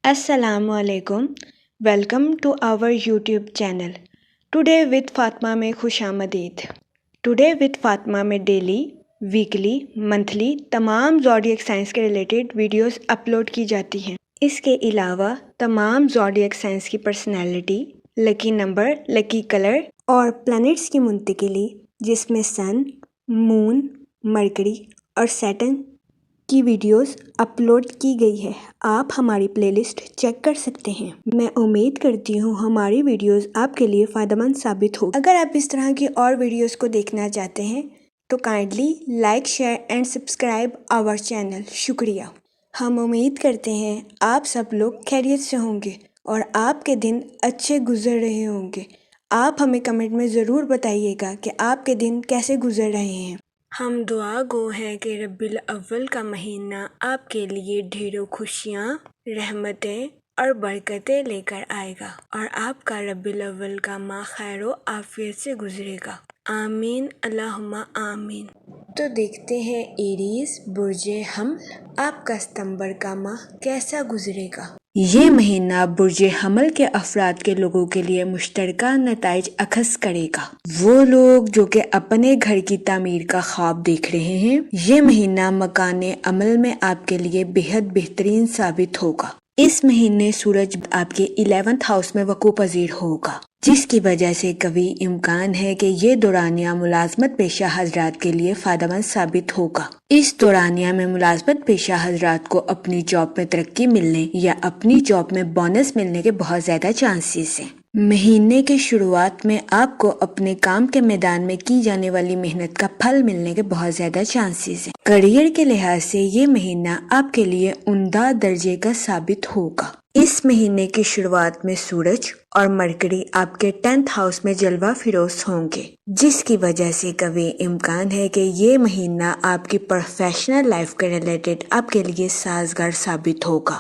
السلام علیکم، welcome to our YouTube channel today with Fatima میں خوش آمدید۔ ٹوڈے وتھ فاطمہ میں ڈیلی، ویکلی، منتھلی تمام زوڈیک سائنس کے ریلیٹڈ ویڈیوز اپلوڈ کی جاتی ہیں۔ اس کے علاوہ تمام زوڈیک سائنس کی personality, lucky number, lucky colour اور پلانٹس کی منتقلی، جس میں سن، مون، مرکری اور سیٹرن کی ویڈیوز اپلوڈ کی گئی ہے۔ آپ ہماری پلے لسٹ چیک کر سکتے ہیں۔ میں امید کرتی ہوں ہماری ویڈیوز آپ کے لیے فائدہ مند ثابت ہوگی۔ اگر آپ اس طرح کی اور ویڈیوز کو دیکھنا چاہتے ہیں تو kindly like, share and subscribe our channel. شکریہ۔ ہم امید کرتے ہیں آپ سب لوگ خیریت سے ہوں گے اور آپ کے دن اچھے گزر رہے ہوں گے۔ آپ ہمیں کمنٹ میں ضرور بتائیے گا کہ آپ کے دن کیسے گزر رہے ہیں۔ ہم دعا گو ہیں کہ ربیع الاول کا مہینہ آپ کے لیے ڈھیروں خوشیاں، رحمتیں اور برکتیں لے کر آئے گا اور آپ کا ربیع الاول کا ماہ خیر و عافیت سے گزرے گا۔ آمین، اللہم آمین۔ تو دیکھتے ہیں ایریز برج حمل، آپ کا ستمبر کا ماہ کیسا گزرے گا۔ یہ مہینہ برج حمل کے افراد کے لوگوں کے لیے مشترکہ نتائج اخذ کرے گا۔ وہ لوگ جو کہ اپنے گھر کی تعمیر کا خواب دیکھ رہے ہیں، یہ مہینہ مکان عمل میں آپ کے لیے بہت بہترین ثابت ہوگا۔ اس مہینے سورج آپ کے 11th ہاؤس میں وقوع پذیر ہوگا، جس کی وجہ سے قوی امکان ہے کہ یہ دورانیہ ملازمت پیشہ حضرات کے لیے فائدہ مند ثابت ہوگا۔ اس دورانیہ میں ملازمت پیشہ حضرات کو اپنی جاب میں ترقی ملنے یا اپنی جاب میں بونس ملنے کے بہت زیادہ چانسز ہیں۔ مہینے کے شروعات میں آپ کو اپنے کام کے میدان میں کی جانے والی محنت کا پھل ملنے کے بہت زیادہ چانسز ہیں۔ کیریئر کے لحاظ سے یہ مہینہ آپ کے لیے عمدہ درجے کا ثابت ہوگا۔ اس مہینے کی شروعات میں سورج اور مرکری آپ کے 10th ہاؤس میں جلوہ فروز ہوں گے، جس کی وجہ سے قوی امکان ہے کہ یہ مہینہ آپ کی پروفیشنل لائف کے ریلیٹڈ آپ کے لیے سازگار ثابت ہوگا۔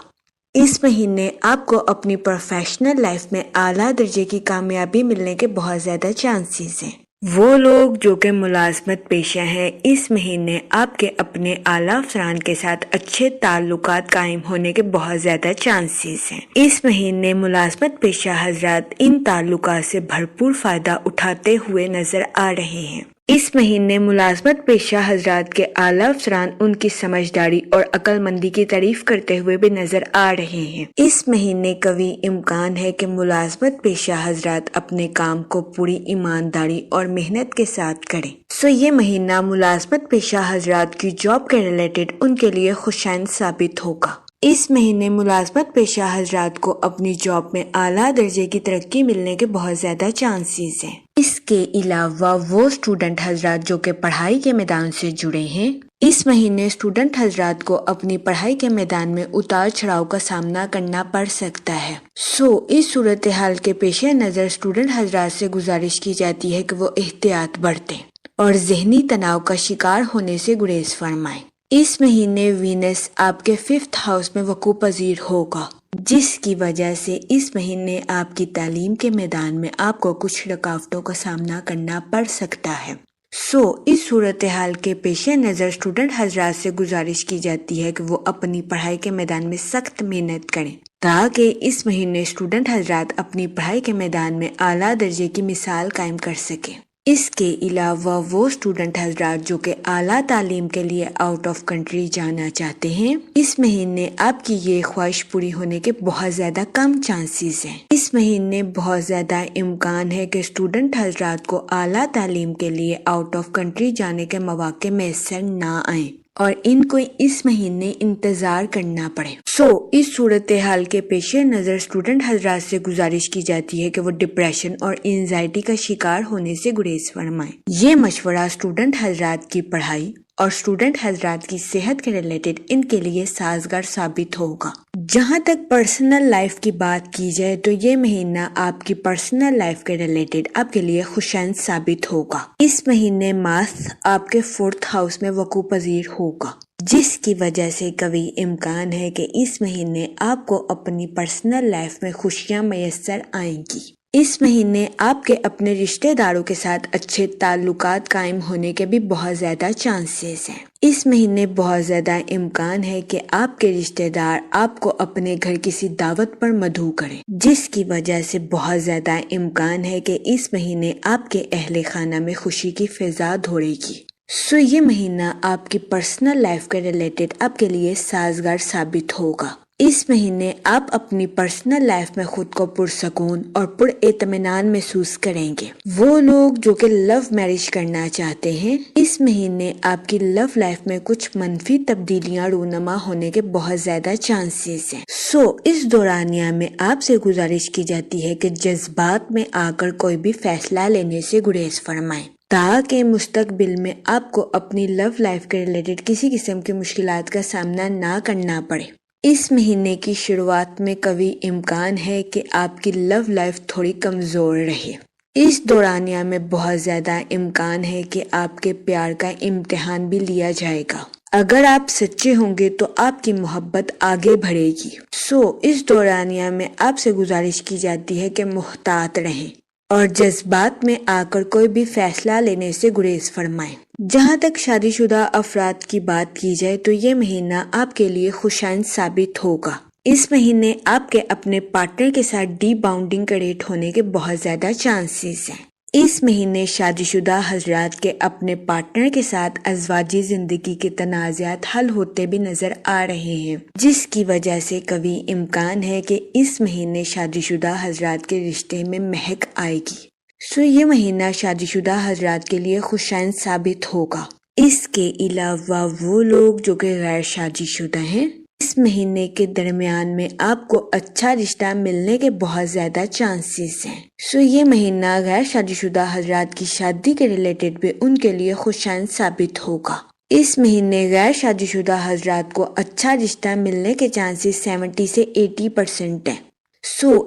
اس مہینے آپ کو اپنی پروفیشنل لائف میں اعلیٰ درجے کی کامیابی ملنے کے بہت زیادہ چانسز ہیں۔ وہ لوگ جو کہ ملازمت پیشہ ہیں، اس مہینے آپ کے اپنے اعلیٰ افسران کے ساتھ اچھے تعلقات قائم ہونے کے بہت زیادہ چانسز ہیں۔ اس مہینے ملازمت پیشہ حضرات ان تعلقات سے بھرپور فائدہ اٹھاتے ہوئے نظر آ رہے ہیں۔ اس مہینے ملازمت پیشہ حضرات کے اعلیٰ افسران ان کی سمجھداری اور عقل مندی کی تعریف کرتے ہوئے بھی نظر آ رہے ہیں۔ اس مہینے قوی امکان ہے کہ ملازمت پیشہ حضرات اپنے کام کو پوری ایمانداری اور محنت کے ساتھ کریں۔ یہ مہینہ ملازمت پیشہ حضرات کی جاب کے ریلیٹڈ ان کے لیے خوشائند ثابت ہوگا۔ اس مہینے ملازمت پیشہ حضرات کو اپنی جاب میں اعلیٰ درجے کی ترقی ملنے کے بہت زیادہ چانسز ہیں۔ اس کے علاوہ وہ اسٹوڈنٹ حضرات جو کہ پڑھائی کے میدان سے جڑے ہیں، اس مہینے اسٹوڈنٹ حضرات کو اپنی پڑھائی کے میدان میں اتار چڑھاؤ کا سامنا کرنا پڑ سکتا ہے۔ اس صورتحال کے پیش نظر اسٹوڈنٹ حضرات سے گزارش کی جاتی ہے کہ وہ احتیاط برتیں اور ذہنی تناؤ کا شکار ہونے سے گریز فرمائیں۔ اس مہینے وینس آپ کے 5th ہاؤس میں وقوع پذیر ہوگا، جس کی وجہ سے اس مہینے آپ کی تعلیم کے میدان میں آپ کو کچھ رکاوٹوں کا سامنا کرنا پڑ سکتا ہے۔ اس صورتحال کے پیش نظر اسٹوڈنٹ حضرات سے گزارش کی جاتی ہے کہ وہ اپنی پڑھائی کے میدان میں سخت محنت کریں تاکہ اس مہینے اسٹوڈنٹ حضرات اپنی پڑھائی کے میدان میں اعلیٰ درجے کی مثال قائم کر سکیں۔ اس کے علاوہ وہ اسٹوڈنٹ حضرات جو کہ اعلیٰ تعلیم کے لیے آؤٹ آف کنٹری جانا چاہتے ہیں، اس مہینے آپ کی یہ خواہش پوری ہونے کے بہت زیادہ کم چانسز ہیں۔ اس مہینے بہت زیادہ امکان ہے کہ اسٹوڈنٹ حضرات کو اعلیٰ تعلیم کے لیے آؤٹ آف کنٹری جانے کے مواقع میسر نہ آئیں اور ان کو اس مہینے انتظار کرنا پڑے۔ اس صورتحال کے پیش نظر اسٹوڈنٹ حضرات سے گزارش کی جاتی ہے کہ وہ ڈپریشن اور اینزائٹی کا شکار ہونے سے گریز فرمائیں۔ یہ مشورہ اسٹوڈنٹ حضرات کی پڑھائی اور اسٹوڈنٹ حضرات کی صحت کے ریلیٹڈ ان کے لیے سازگار ثابت ہوگا۔ جہاں تک پرسنل لائف کی بات کی جائے تو یہ مہینہ آپ کی پرسنل لائف کے ریلیٹڈ آپ کے لیے خوشائند ثابت ہوگا۔ اس مہینے مارس آپ کے 4th ہاؤس میں وقوع پذیر ہوگا، جس کی وجہ سے قوی امکان ہے کہ اس مہینے آپ کو اپنی پرسنل لائف میں خوشیاں میسر آئیں گی۔ اس مہینے آپ کے اپنے رشتہ داروں کے ساتھ اچھے تعلقات قائم ہونے کے بھی بہت زیادہ چانسز ہیں۔ اس مہینے بہت زیادہ امکان ہے کہ آپ کے رشتہ دار آپ کو اپنے گھر کسی دعوت پر مدعو کریں، جس کی وجہ سے بہت زیادہ امکان ہے کہ اس مہینے آپ کے اہل خانہ میں خوشی کی فضا دوڑے گی۔ یہ مہینہ آپ کی پرسنل لائف کے ریلیٹڈ آپ کے لیے سازگار ثابت ہوگا۔ اس مہینے آپ اپنی پرسنل لائف میں خود کو پرسکون اور پر اطمینان محسوس کریں گے۔ وہ لوگ جو کہ لو میرج کرنا چاہتے ہیں، اس مہینے آپ کی لو لائف میں کچھ منفی تبدیلیاں رونما ہونے کے بہت زیادہ چانسز ہیں۔ اس دورانیہ میں آپ سے گزارش کی جاتی ہے کہ جذبات میں آ کر کوئی بھی فیصلہ لینے سے گریز فرمائیں، تاکہ مستقبل میں آپ کو اپنی لو لائف کے ریلیٹڈ کسی قسم کی مشکلات کا سامنا نہ کرنا پڑے۔ اس مہینے کی شروعات میں قوی امکان ہے کہ آپ کی لو لائف تھوڑی کمزور رہے۔ اس دورانیہ میں بہت زیادہ امکان ہے کہ آپ کے پیار کا امتحان بھی لیا جائے گا۔ اگر آپ سچے ہوں گے تو آپ کی محبت آگے بڑھے گی۔ اس دورانیہ میں آپ سے گزارش کی جاتی ہے کہ محتاط رہیں اور جذبات میں آ کر کوئی بھی فیصلہ لینے سے گریز فرمائیں۔ جہاں تک شادی شدہ افراد کی بات کی جائے تو یہ مہینہ آپ کے لیے خوشائند ثابت ہوگا۔ اس مہینے آپ کے اپنے پارٹنر کے ساتھ ڈی باؤنڈنگ کریٹ ہونے کے بہت زیادہ چانسز ہیں۔ اس مہینے شادی شدہ حضرات کے اپنے پارٹنر کے ساتھ ازواجی زندگی کے تنازعات حل ہوتے بھی نظر آ رہے ہیں، جس کی وجہ سے قوی امکان ہے کہ اس مہینے شادی شدہ حضرات کے رشتے میں مہک آئے گی۔ یہ مہینہ شادی شدہ حضرات کے لیے خوشائند ثابت ہوگا۔ اس کے علاوہ وہ لوگ جو کہ غیر شادی شدہ ہیں، اس مہینے کے درمیان میں آپ کو اچھا رشتہ ملنے کے بہت زیادہ چانسز ہیں۔ یہ مہینہ غیر شادی شدہ حضرات کی شادی کے ریلیٹڈ بھی ان کے لیے خوشائند ثابت ہوگا۔ اس مہینے غیر شادی شدہ حضرات کو اچھا رشتہ ملنے کے چانسز 70 سے 80% ہیں۔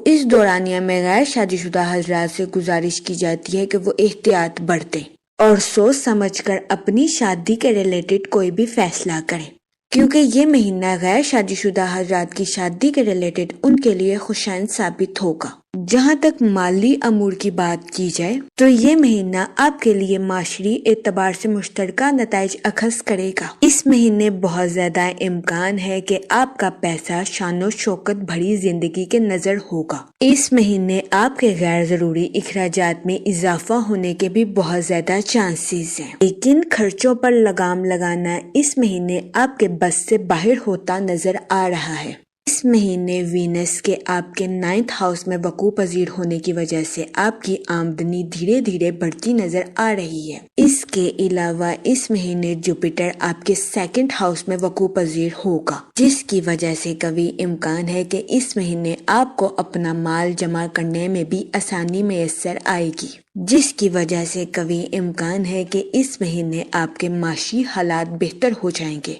اس دورانیہ میں غیر شادی شدہ حضرات سے گزارش کی جاتی ہے کہ وہ احتیاط برتیں اور سوچ سمجھ کر اپنی شادی کے ریلیٹڈ کوئی بھی فیصلہ کریں، کیونکہ یہ مہینہ غیر شادی شدہ حضرات کی شادی کے ریلیٹڈ ان کے لیے خوشائند ثابت ہوگا۔ جہاں تک مالی امور کی بات کی جائے تو یہ مہینہ آپ کے لیے معاشری اعتبار سے مشترکہ نتائج اخذ کرے گا۔ اس مہینے بہت زیادہ امکان ہے کہ آپ کا پیسہ شان و شوکت بھری زندگی کے نظر ہوگا۔ اس مہینے آپ کے غیر ضروری اخراجات میں اضافہ ہونے کے بھی بہت زیادہ چانسز ہیں، لیکن خرچوں پر لگام لگانا اس مہینے آپ کے بس سے باہر ہوتا نظر آ رہا ہے۔ اس مہینے وینس کے آپ کے 9th ہاؤس میں وقوع پذیر ہونے کی وجہ سے آپ کی آمدنی دھیرے دھیرے بڑھتی نظر آ رہی ہے۔ اس کے علاوہ اس مہینے جوپیٹر آپ کے 2nd ہاؤس میں وقوع پذیر ہوگا، جس کی وجہ سے قوی امکان ہے کہ اس مہینے آپ کو اپنا مال جمع کرنے میں بھی آسانی میسر آئے گی، جس کی وجہ سے قوی امکان ہے کہ اس مہینے آپ کے معاشی حالات بہتر ہو جائیں گے۔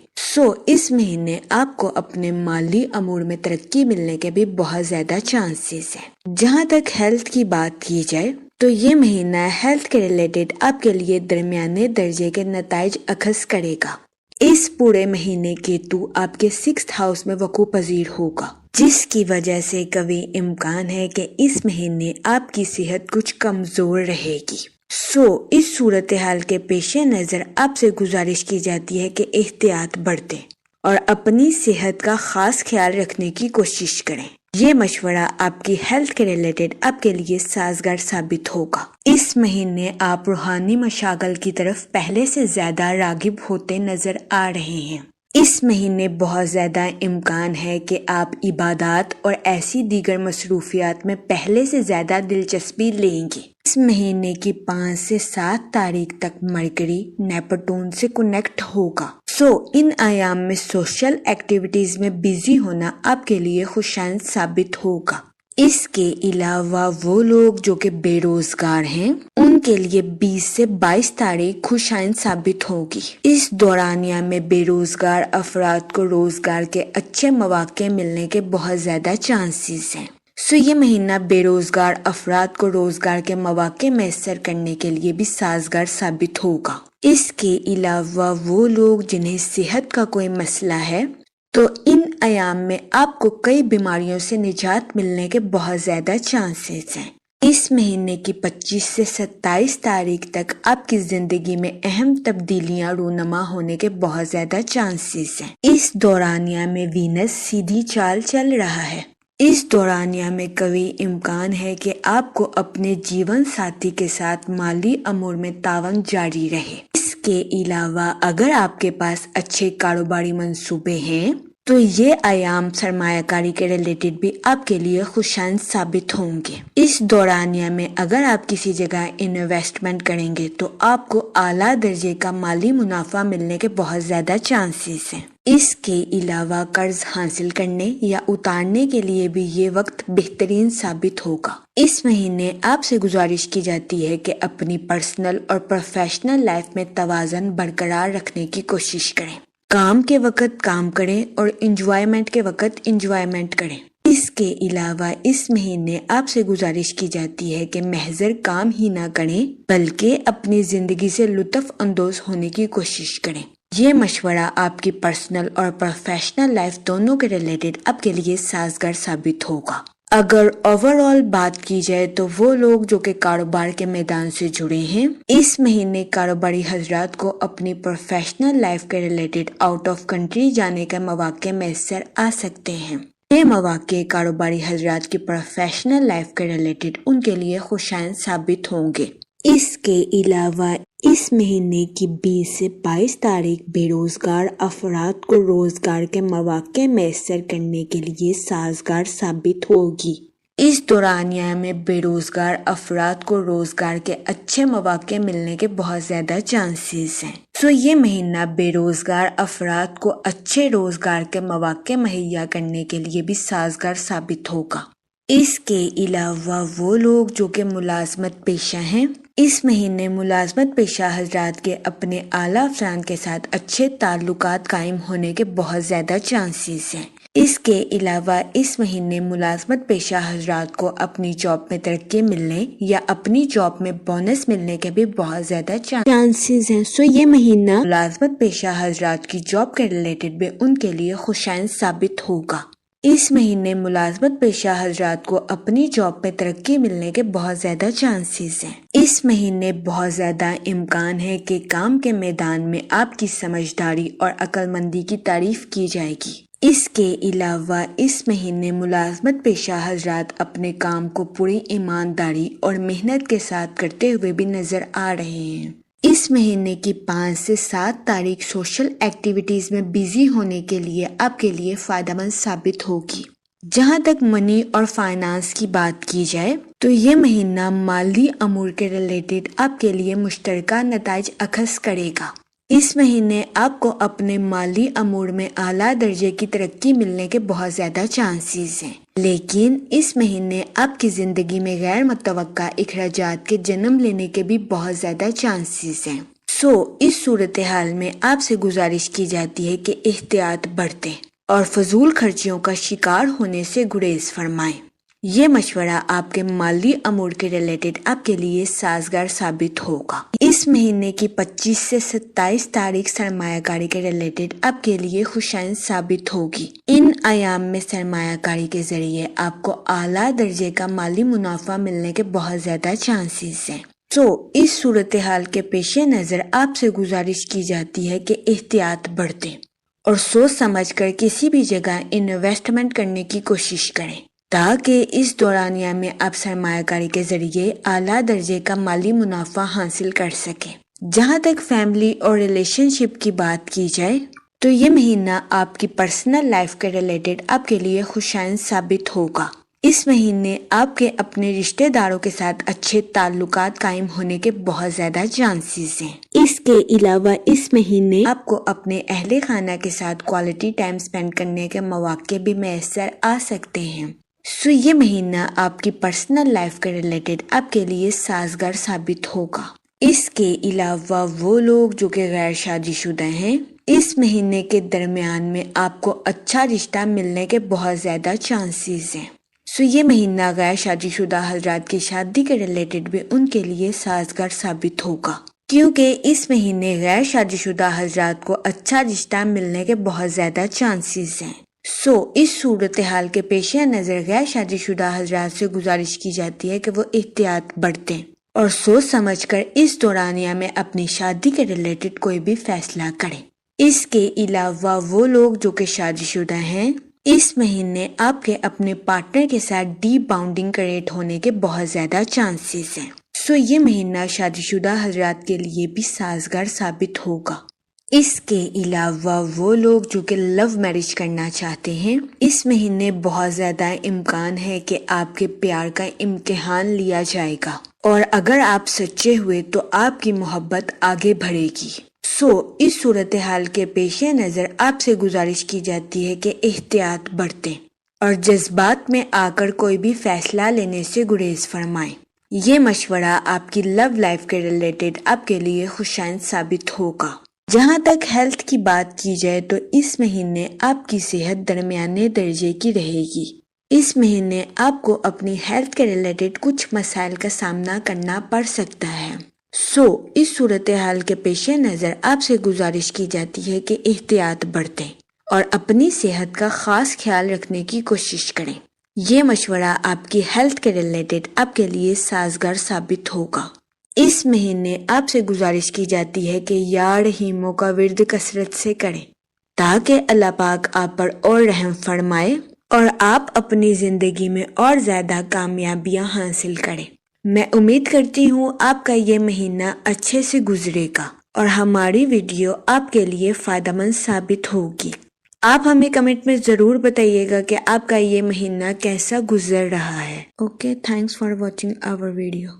اس مہینے آپ کو اپنے مالی امور میں ترقی ملنے کے بھی بہت زیادہ چانسز ہیں۔ جہاں تک ہیلتھ کی بات کی جائے تو یہ مہینہ ہیلتھ کے ریلیٹڈ آپ کے لیے درمیانے درجے کے نتائج اخذ کرے گا۔ اس پورے مہینے کیتو آپ کے 6th ہاؤس میں وقوع پذیر ہوگا، جس کی وجہ سے قوی امکان ہے کہ اس مہینے آپ کی صحت کچھ کمزور رہے گی۔ اس صورتحال کے پیش نظر آپ سے گزارش کی جاتی ہے کہ احتیاط برتیں اور اپنی صحت کا خاص خیال رکھنے کی کوشش کریں۔ یہ مشورہ آپ کی ہیلتھ کے ریلیٹڈ آپ کے لیے سازگار ثابت ہوگا۔ اس مہینے آپ روحانی مشاغل کی طرف پہلے سے زیادہ راغب ہوتے نظر آ رہے ہیں۔ اس مہینے بہت زیادہ امکان ہے کہ آپ عبادات اور ایسی دیگر مصروفیات میں پہلے سے زیادہ دلچسپی لیں گے۔ اس مہینے کی 5 سے 7 تاریخ تک مرکری نیپٹون سے کنیکٹ ہوگا۔ ان ایام میں سوشل ایکٹیویٹیز میں بیزی ہونا آپ کے لیے خوشائند ثابت ہوگا۔ اس کے علاوہ وہ لوگ جو کہ بے روزگار ہیں، ان کے لیے 20 سے 22 تاریخ خوشائند ثابت ہوگی۔ اس دورانیہ میں بے روزگار افراد کو روزگار کے اچھے مواقع ملنے کے بہت زیادہ چانسز ہیں۔ یہ مہینہ بے روزگار افراد کو روزگار کے مواقع میسر کرنے کے لیے بھی سازگار ثابت ہوگا۔ اس کے علاوہ وہ لوگ جنہیں صحت کا کوئی مسئلہ ہے تو ان ایام میں آپ کو کئی بیماریوں سے نجات ملنے کے بہت زیادہ چانسز ہیں۔ اس مہینے کی 25 سے 27 تاریخ تک آپ کی زندگی میں اہم تبدیلیاں رونما ہونے کے بہت زیادہ چانسز ہیں۔ اس دورانیہ میں وینس سیدھی چال چل رہا ہے۔ اس دورانیہ میں قوی امکان ہے کہ آپ کو اپنے جیون ساتھی کے ساتھ مالی امور میں تعاون جاری رہے۔ اس کے علاوہ اگر آپ کے پاس اچھے کاروباری منصوبے ہیں تو یہ ایام سرمایہ کاری کے ریلیٹڈ بھی آپ کے لیے خوشائن ثابت ہوں گے۔ اس دورانیہ میں اگر آپ کسی جگہ انویسٹمنٹ کریں گے تو آپ کو اعلیٰ درجے کا مالی منافع ملنے کے بہت زیادہ چانسز ہیں۔ اس کے علاوہ قرض حاصل کرنے یا اتارنے کے لیے بھی یہ وقت بہترین ثابت ہوگا۔ اس مہینے آپ سے گزارش کی جاتی ہے کہ اپنی پرسنل اور پروفیشنل لائف میں توازن برقرار رکھنے کی کوشش کریں۔ کام کے وقت کام کریں اور انجوائمنٹ کے وقت انجوائمنٹ کریں۔ اس کے علاوہ اس مہینے آپ سے گزارش کی جاتی ہے کہ محض کام ہی نہ کریں بلکہ اپنی زندگی سے لطف اندوز ہونے کی کوشش کریں۔ یہ مشورہ آپ کی پرسنل اور پروفیشنل لائف دونوں کے ریلیٹڈ آپ کے لیے سازگار ثابت ہوگا۔ اگر اوور آل بات کی جائے تو وہ لوگ جو کہ کاروبار کے میدان سے جڑے ہیں، اس مہینے کاروباری حضرات کو اپنی پروفیشنل لائف کے ریلیٹڈ آؤٹ آف کنٹری جانے کے مواقع میسر آ سکتے ہیں۔ یہ مواقع کاروباری حضرات کی پروفیشنل لائف کے ریلیٹڈ ان کے لیے خوشائن ثابت ہوں گے۔ اس کے علاوہ اس مہینے کی 20 سے 22 تاریخ بے روزگار افراد کو روزگار کے مواقع میسر کرنے کے لیے سازگار ثابت ہوگی۔ اس دورانیہ میں بے روزگار افراد کو روزگار کے اچھے مواقع ملنے کے بہت زیادہ چانسز ہیں۔ یہ مہینہ بے روزگار افراد کو اچھے روزگار کے مواقع مہیا کرنے کے لیے بھی سازگار ثابت ہوگا۔ اس کے علاوہ وہ لوگ جو کہ ملازمت پیشہ ہیں، اس مہینے ملازمت پیشہ حضرات کے اپنے اعلیٰ افسران کے ساتھ اچھے تعلقات قائم ہونے کے بہت زیادہ چانسز ہیں۔ اس کے علاوہ اس مہینے ملازمت پیشہ حضرات کو اپنی جاب میں ترقی ملنے یا اپنی جاب میں بونس ملنے کے بھی بہت زیادہ چانسز ہیں۔ یہ مہینہ ملازمت پیشہ حضرات کی جاب کے ریلیٹڈ بھی ان کے لیے خوشائن ثابت ہوگا۔ اس مہینے ملازمت پیشہ حضرات کو اپنی جاب میں ترقی ملنے کے بہت زیادہ چانسز ہیں۔ اس مہینے بہت زیادہ امکان ہے کہ کام کے میدان میں آپ کی سمجھداری اور عقل مندی کی تعریف کی جائے گی۔ اس کے علاوہ اس مہینے ملازمت پیشہ حضرات اپنے کام کو پوری ایمانداری اور محنت کے ساتھ کرتے ہوئے بھی نظر آ رہے ہیں۔ اس مہینے کی 5 سے 7 تاریخ سوشل ایکٹیویٹیز میں بیزی ہونے کے لیے آپ کے لیے فائدہ مند ثابت ہوگی۔ جہاں تک منی اور فائنانس کی بات کی جائے تو یہ مہینہ مالی امور کے ریلیٹڈ آپ کے لیے مشترکہ نتائج اخذ کرے گا۔ اس مہینے آپ کو اپنے مالی امور میں اعلیٰ درجے کی ترقی ملنے کے بہت زیادہ چانسز ہیں، لیکن اس مہینے آپ کی زندگی میں غیر متوقع اخراجات کے جنم لینے کے بھی بہت زیادہ چانسز ہیں۔ اس صورتحال میں آپ سے گزارش کی جاتی ہے کہ احتیاط برتیں اور فضول خرچیوں کا شکار ہونے سے گریز فرمائیں۔ یہ مشورہ آپ کے مالی امور کے ریلیٹڈ آپ کے لیے سازگار ثابت ہوگا۔ اس مہینے کی 25 سے 27 تاریخ سرمایہ کاری کے ریلیٹڈ آپ کے لیے خوشائن ثابت ہوگی۔ ان ایام میں سرمایہ کاری کے ذریعے آپ کو اعلیٰ درجے کا مالی منافع ملنے کے بہت زیادہ چانسز ہیں۔ اس صورتحال کے پیش نظر آپ سے گزارش کی جاتی ہے کہ احتیاط برتیں اور سوچ سمجھ کر کسی بھی جگہ انویسٹمنٹ کرنے کی کوشش کریں تاکہ اس دورانیہ میں آپ سرمایہ کاری کے ذریعے اعلیٰ درجے کا مالی منافع حاصل کر سکیں۔ جہاں تک فیملی اور ریلیشن شپ کی بات کی جائے تو یہ مہینہ آپ کی پرسنل لائف کے ریلیٹڈ آپ کے لیے خوشائن ثابت ہوگا۔ اس مہینے آپ کے اپنے رشتہ داروں کے ساتھ اچھے تعلقات قائم ہونے کے بہت زیادہ چانسز ہیں۔ اس کے علاوہ اس مہینے آپ کو اپنے اہل خانہ کے ساتھ کوالٹی ٹائم سپینڈ کرنے کے مواقع بھی میسر آ سکتے ہیں۔ یہ مہینہ آپ کی پرسنل لائف کے ریلیٹڈ آپ کے لیے سازگار ثابت ہوگا۔ اس کے علاوہ وہ لوگ جو کہ غیر شادی شدہ ہیں، اس مہینے کے درمیان میں آپ کو اچھا رشتہ ملنے کے بہت زیادہ چانسز ہیں۔ یہ مہینہ غیر شادی شدہ حضرات کی شادی کے ریلیٹڈ بھی ان کے لیے سازگار ثابت ہوگا، کیونکہ اس مہینے غیر شادی شدہ حضرات کو اچھا رشتہ ملنے کے بہت زیادہ چانسز ہیں۔ اس صورتحال کے پیش نظر غیر شادی شدہ حضرات سے گزارش کی جاتی ہے کہ وہ احتیاط برتیں اور سوچ سمجھ کر اس دورانیہ میں اپنی شادی کے ریلیٹڈ کوئی بھی فیصلہ کریں۔ اس کے علاوہ وہ لوگ جو کہ شادی شدہ ہیں، اس مہینے آپ کے اپنے پارٹنر کے ساتھ ڈیپ باؤنڈنگ کریٹ ہونے کے بہت زیادہ چانسز ہیں۔ یہ مہینہ شادی شدہ حضرات کے لیے بھی سازگار ثابت ہوگا۔ اس کے علاوہ وہ لوگ جو کہ لو میرج کرنا چاہتے ہیں، اس مہینے بہت زیادہ امکان ہے کہ آپ کے پیار کا امتحان لیا جائے گا، اور اگر آپ سچے ہوئے تو آپ کی محبت آگے بڑھے گی۔ اس صورتحال کے پیش نظر آپ سے گزارش کی جاتی ہے کہ احتیاط برتیں اور جذبات میں آ کر کوئی بھی فیصلہ لینے سے گریز فرمائیں۔ یہ مشورہ آپ کی لو لائف کے ریلیٹڈ آپ کے لیے خوشائند ثابت ہوگا۔ جہاں تک ہیلتھ کی بات کی جائے تو اس مہینے آپ کی صحت درمیانے درجے کی رہے گی۔ اس مہینے آپ کو اپنی ہیلتھ کے ریلیٹڈ کچھ مسائل کا سامنا کرنا پڑ سکتا ہے۔ اس صورتحال کے پیش نظر آپ سے گزارش کی جاتی ہے کہ احتیاط برتیں اور اپنی صحت کا خاص خیال رکھنے کی کوشش کریں۔ یہ مشورہ آپ کی ہیلتھ کے ریلیٹڈ آپ کے لیے سازگار ثابت ہوگا۔ اس مہینے آپ سے گزارش کی جاتی ہے کہ یا رحیموں کا ورد کثرت سے کریں تاکہ اللہ پاک آپ پر اور رحم فرمائے اور آپ اپنی زندگی میں اور زیادہ کامیابیاں حاصل کریں۔ میں امید کرتی ہوں آپ کا یہ مہینہ اچھے سے گزرے گا اور ہماری ویڈیو آپ کے لیے فائدہ مند ثابت ہوگی۔ آپ ہمیں کمنٹ میں ضرور بتائیے گا کہ آپ کا یہ مہینہ کیسا گزر رہا ہے۔ Okay, thanks for watching our video.